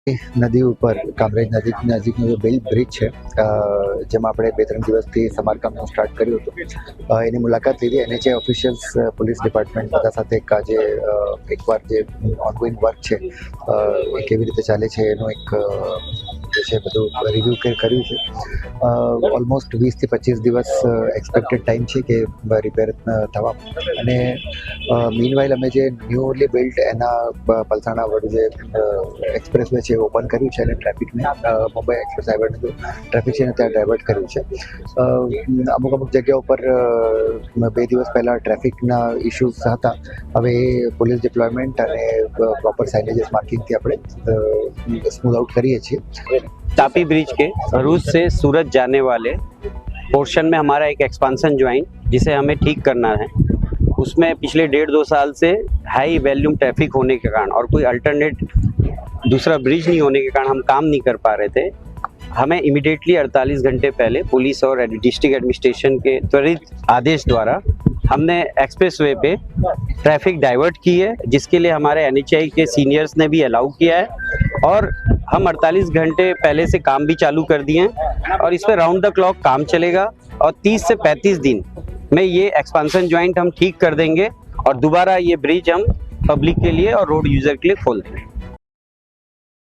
નદી ઉપર કામરેજ નજીકનો જે બેલ બ્રિજ છે, જેમાં આપણે 2-3 દિવસથી સમારકામનું સ્ટાર્ટ કર્યું હતું, એની મુલાકાત લીધી. NHAI ઓફિશિયલ્સ, પોલીસ ડિપાર્ટમેન્ટ બધા સાથે આજે એકવાર જે ઓનગોઈંગ વર્ક છે એ કેવી રીતે ચાલે છે એનું એક જે છે બધું રિવ્યૂ કર્યું છે. ઓલમોસ્ટ 20 થી 25 દિવસ એક્સપેક્ટેડ ટાઈમ છે કે રિપેર થવા, અને મીનવાઇલ અમે જે ન્યૂલી બિલ્ટ એના પલસાણા વડ જે એક્સપ્રેસ વે છે ઓપન કર્યું છે, અને ટ્રાફિકને મુંબઈ એક્સપ્રેસ હાઈવેનું જો ટ્રાફિક છે ને ત્યાં ડાયવર્ટ કર્યું છે. અમુક જગ્યાઓ પર 2 દિવસ પહેલાં ટ્રાફિકના ઇસ્યુઝ હતા. હવે એ પોલીસ ડિપ્લોયમેન્ટ અને પ્રોપર સાઇનેજીસ માર્કિંગથી આપણે સ્મૂથ आउट करिए છીએ। तापी ब्रिज के भरूच से सूरत जाने वाले पोर्शन में हमारा एक एक्सपांसन ज्वाइन जिसे हमें ठीक करना है, उसमें पिछले 1.5-2 साल से हाई वॉल्यूम ट्रैफिक होने के कारण और कोई अल्टरनेट दूसरा ब्रिज नहीं होने के कारण हम काम नहीं कर पा रहे थे। हमें इमीडिएटली 48 घंटे पहले पुलिस और डिस्ट्रिक्ट एडमिनिस्ट्रेशन के त्वरित आदेश द्वारा हमने एक्सप्रेस वे पे ट्रैफिक डाइवर्ट की है, जिसके लिए हमारे NHAI के सीनियर्स ने भी अलाउ किया है और हम 48 घंटे पहले से काम भी चालू कर दिए हैं और इस पर राउंड द क्लॉक काम चलेगा और 30 से 35 दिन में ये एक्सपांसन ज्वाइंट हम ठीक कर देंगे और दोबारा ये ब्रिज हम पब्लिक के लिए और रोड यूजर के लिए खोल देंगे।